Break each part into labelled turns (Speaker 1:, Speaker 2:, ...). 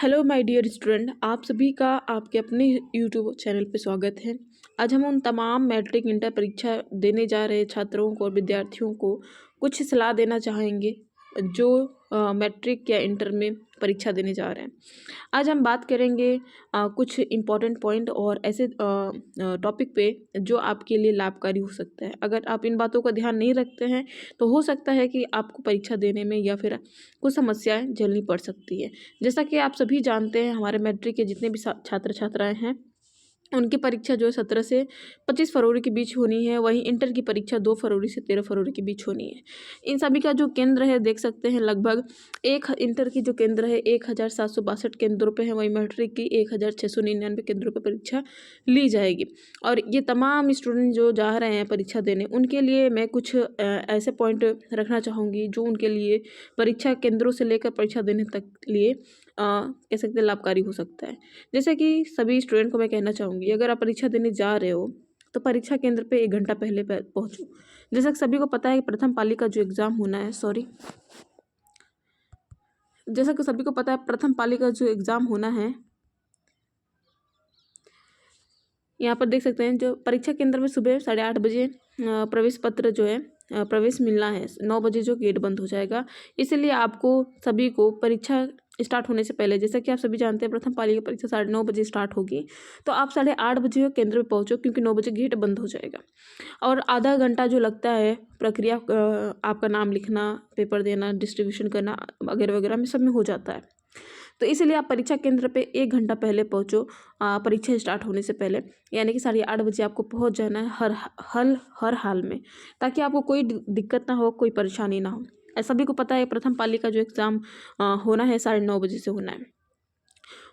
Speaker 1: Hello my dear student, आप सभी का आपके अपने यूट्यूब चैनल पे स्वागत है। आज हम उन तमाम मैट्रिक इंटर परीक्षा देने जा रहे छात्रों को और विद्यार्थियों को कुछ सलाह देना चाहेंगे जो मैट्रिक या इंटर में परीक्षा देने जा रहे हैं। आज हम बात करेंगे कुछ इम्पॉर्टेंट पॉइंट और ऐसे टॉपिक पे जो आपके लिए लाभकारी हो सकता है। अगर आप इन बातों का ध्यान नहीं रखते हैं तो हो सकता है कि आपको परीक्षा देने में या फिर कुछ समस्याएं झेलनी पड़ सकती है। जैसा कि आप सभी जानते हैं, हमारे मैट्रिक के जितने भी छात्र छात्राएं हैं उनकी परीक्षा जो है 17 से 25 फरवरी के बीच होनी है। वहीं इंटर की परीक्षा 2 फरवरी से 13 फरवरी के बीच होनी है। इन सभी का जो केंद्र है देख सकते हैं, लगभग इंटर की जो केंद्र है 1762 केंद्रों पे है। वहीं मैट्रिक की 1699 केंद्रों पे परीक्षा ली जाएगी। और ये तमाम स्टूडेंट जो जा रहे हैं परीक्षा देने, उनके लिए मैं कुछ ऐसे पॉइंट रखना चाहूँगी जो उनके लिए परीक्षा केंद्रों से लेकर परीक्षा देने तक लिए कह सकते हैं लाभकारी हो सकता है। जैसे कि सभी स्टूडेंट को मैं कहना चाहूँगी, अगर आप परीक्षा देने जा रहे हो तो परीक्षा केंद्र पे 1 घंटा पहले पहुँचो। जैसा कि सभी को पता है कि प्रथम पाली का जो एग्ज़ाम होना है जैसा कि सभी को पता है प्रथम पाली का जो एग्ज़ाम होना है, यहाँ पर देख सकते हैं जो परीक्षा केंद्र में सुबह 8:30 बजे प्रवेश पत्र जो है प्रवेश मिलना है। 9 बजे जो गेट बंद हो जाएगा, इसलिए आपको सभी को परीक्षा स्टार्ट होने से पहले, जैसा कि आप सभी जानते हैं प्रथम पाली की परीक्षा 9:30 बजे स्टार्ट होगी, तो आप 8:30 बजे केंद्र में पहुंचो क्योंकि 9 बजे गेट बंद हो जाएगा। और आधा घंटा जो लगता है प्रक्रिया, आपका नाम लिखना, पेपर देना, डिस्ट्रीब्यूशन करना वगैरह वगैरह में सब में हो जाता है। तो इसलिए आप परीक्षा केंद्र पे 1 घंटा पहले पहुँचो, परीक्षा स्टार्ट होने से पहले, यानी कि 8:30 बजे आपको पहुँच जाना है हर हाल में, ताकि आपको कोई दिक्कत ना हो, कोई परेशानी ना हो। सभी को पता है प्रथम पाली का जो एग्ज़ाम होना है 9:30 बजे से होना है।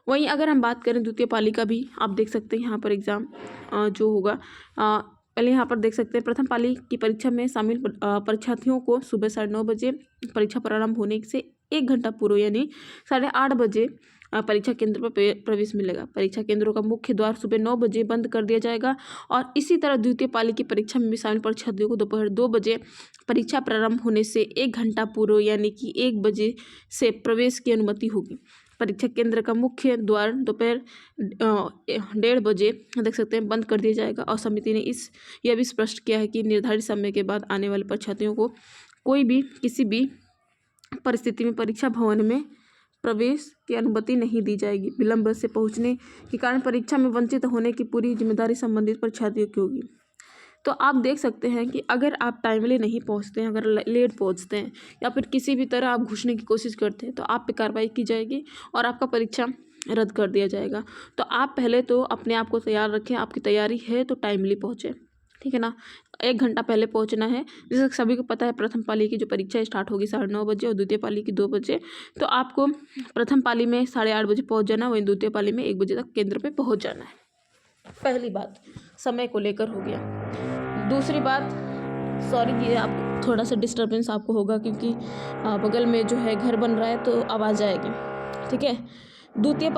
Speaker 1: वहीं अगर हम बात करें द्वितीय पाली का भी, आप देख सकते हैं यहाँ पर एग्ज़ाम जो होगा, पहले यहाँ पर देख सकते हैं प्रथम पाली की परीक्षा में शामिल परीक्षार्थियों को सुबह 9:30 बजे परीक्षा प्रारंभ होने से 1 घंटा पूर्व यानी 8:30 बजे परीक्षा केंद्र पर प्रवेश मिलेगा। परीक्षा केंद्रों का मुख्य द्वार सुबह 9 बजे बंद कर दिया जाएगा। और इसी तरह द्वितीय पाली की परीक्षा में भी शामिल परीक्षार्थियों को दोपहर 2 बजे परीक्षा प्रारंभ होने से 1 घंटा पूर्व यानी कि 1 बजे से प्रवेश की अनुमति होगी। परीक्षा केंद्र का मुख्य द्वार दोपहर 1:30 बजे देख सकते हैं बंद कर दिया जाएगा। और समिति ने यह भी स्पष्ट किया है कि निर्धारित समय के बाद आने वाले परीक्षार्थियों को कोई भी किसी भी परिस्थिति में परीक्षा भवन में प्रवेश की अनुमति नहीं दी जाएगी। विलंब से पहुंचने के कारण परीक्षा में वंचित होने की पूरी जिम्मेदारी संबंधित परीक्षार्थियों की होगी। तो आप देख सकते हैं कि अगर आप टाइमली नहीं पहुंचते हैं, अगर लेट पहुंचते हैं या फिर किसी भी तरह आप घुसने की कोशिश करते हैं, तो आप पे कार्रवाई की जाएगी और आपका परीक्षा रद्द कर दिया जाएगा। तो आप पहले तो अपने आप को तैयार रखें, आपकी तैयारी है तो टाइमली पहुँचें, ठीक है ना। 1 घंटा पहले पहुंचना है। जैसे सभी को पता है प्रथम पाली की जो परीक्षा स्टार्ट होगी 9:30 बजे और द्वितीय पाली की 2 बजे, तो आपको प्रथम पाली में 8:30 बजे पहुंच जाना, वहीं द्वितीय पाली में 1 बजे तक केंद्र पे पहुंच जाना है। पहली बात समय को लेकर हो गया। दूसरी बात, ये आप थोड़ा सा डिस्टर्बेंस आपको होगा क्योंकि बगल में जो है घर बन रहा है तो आवाज़ आएगी, ठीक है। द्वितीय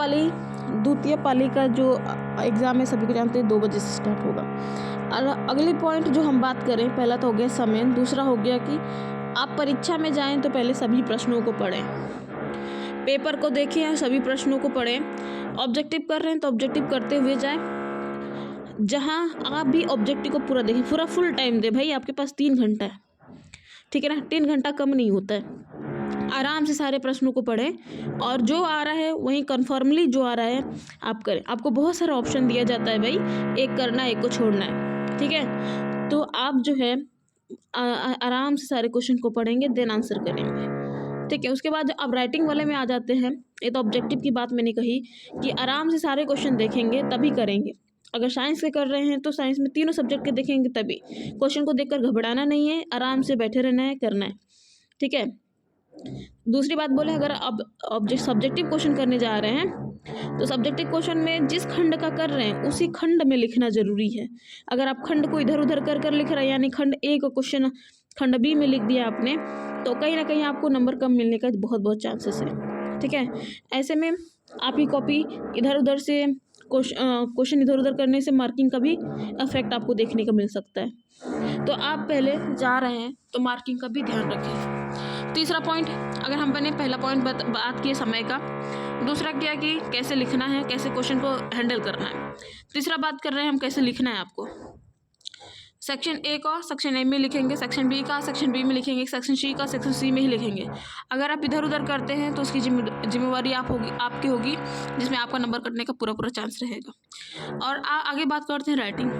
Speaker 1: पाली का जो एग्ज़ाम है सभी को जानते हैं 2 बजे से स्टार्ट होगा। और अगली पॉइंट जो हम बात करें, पहला तो हो गया समय, दूसरा हो गया कि आप परीक्षा में जाएं तो पहले सभी प्रश्नों को पढ़ें, पेपर को देखें और सभी प्रश्नों को पढ़ें। ऑब्जेक्टिव कर रहे हैं तो ऑब्जेक्टिव करते हुए जाएं। जहां आप भी ऑब्जेक्टिव को पूरा देखें, पूरा फुल टाइम दे भाई, आपके पास 3 घंटा है, ठीक है ना। 3 घंटा कम नहीं होता है। आराम से सारे प्रश्नों को पढ़ें और जो आ रहा है वहीं कन्फर्मली जो आ रहा है आप करें। आपको बहुत सारा ऑप्शन दिया जाता है भाई, एक करना है, एक को छोड़ना है, ठीक है। तो आप जो है आराम से सारे क्वेश्चन को पढ़ेंगे, देन आंसर करेंगे, ठीक है। उसके बाद अब राइटिंग वाले में आ जाते हैं। ये तो ऑब्जेक्टिव की बात मैंने कही कि आराम से सारे क्वेश्चन देखेंगे तभी करेंगे। अगर साइंस के कर रहे हैं तो साइंस में तीनों सब्जेक्ट के देखेंगे तभी। क्वेश्चन को देखकर घबराना नहीं है, आराम से बैठे रहना है, करना है, ठीक है। दूसरी बात बोले, अगर अब सब्जेक्टिव क्वेश्चन करने जा रहे हैं तो सब्जेक्टिव क्वेश्चन में जिस खंड का कर रहे हैं उसी खंड में लिखना जरूरी है। अगर आप खंड को इधर उधर कर लिख रहे हैं, यानी खंड ए का क्वेश्चन खंड बी में लिख दिया आपने, तो कहीं ना कहीं आपको नंबर कम मिलने का बहुत चांसेस है, ठीक है। ऐसे में आप ही कॉपी इधर उधर से क्वेश्चन इधर उधर करने से मार्किंग का भी इफेक्ट आपको देखने को मिल सकता है। तो आप पहले जा रहे हैं तो मार्किंग का भी ध्यान रखें। तीसरा पॉइंट, अगर हम बने पहला पॉइंट बात किए समय का, दूसरा क्या कि कैसे लिखना है, कैसे क्वेश्चन को हैंडल करना है। तीसरा बात कर रहे हैं हम कैसे लिखना है आपको। सेक्शन ए का सेक्शन ए में लिखेंगे, सेक्शन बी का सेक्शन बी में लिखेंगे, सेक्शन सी का सेक्शन सी में ही लिखेंगे। अगर आप इधर उधर करते हैं तो उसकी जिम्मेवारी आपकी होगी, जिसमें आपका नंबर कटने का पूरा चांस रहेगा। और आगे बात करते हैं राइटिंग।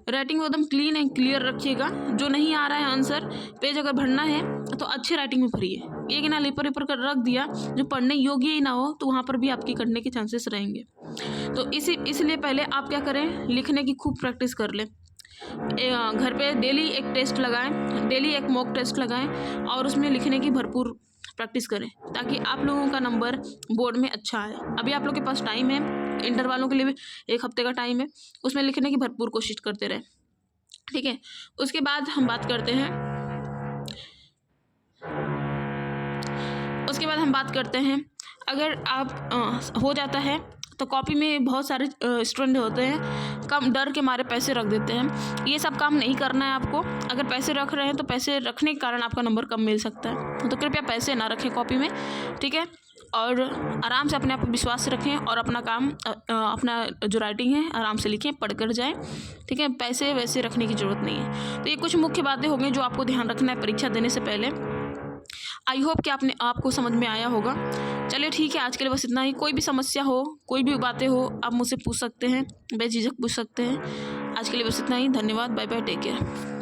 Speaker 1: राइटिंग को एकदम क्लीन एंड क्लियर रखिएगा। जो नहीं आ रहा है आंसर, पेज अगर भरना है तो अच्छी राइटिंग में भरिए। एक ना लेपर कर रख दिया जो पढ़ने योग्य ही ना हो तो वहाँ पर भी आपकी कटने के चांसेस रहेंगे। तो इसलिए पहले आप क्या करें, लिखने की खूब प्रैक्टिस कर लें। घर पे डेली एक टेस्ट लगाएं, डेली एक मॉक टेस्ट लगाएं और उसमें लिखने की भरपूर प्रैक्टिस करें, ताकि आप लोगों का नंबर बोर्ड में अच्छा आए। अभी आप लोग के पास टाइम है, इंटर वालों के लिए भी 1 हफ्ते का टाइम है, उसमें लिखने की भरपूर कोशिश करते रहें, ठीक है। उसके बाद हम बात करते हैं अगर आप हो जाता है तो कॉपी में बहुत सारे स्टूडेंट होते हैं, कम डर के मारे पैसे रख देते हैं। ये सब काम नहीं करना है आपको। अगर पैसे रख रहे हैं तो पैसे रखने के कारण आपका नंबर कम मिल सकता है, तो कृपया पैसे ना रखें कॉपी में, ठीक है। और आराम से अपने आप पर विश्वास रखें और अपना काम अपना जो राइटिंग है आराम से लिखें, पढ़ कर जाएँ, ठीक है। पैसे वैसे रखने की ज़रूरत नहीं है। तो ये कुछ मुख्य बातें होंगी जो आपको ध्यान रखना है परीक्षा देने से पहले। आई होप कि आपको समझ में आया होगा। चलिए ठीक है, आज के लिए बस इतना ही। कोई भी समस्या हो, कोई भी बातें हो, आप मुझसे पूछ सकते हैं, बेझिझक पूछ सकते हैं। आज के लिए बस इतना ही। धन्यवाद, बाय बाय, टेक केयर।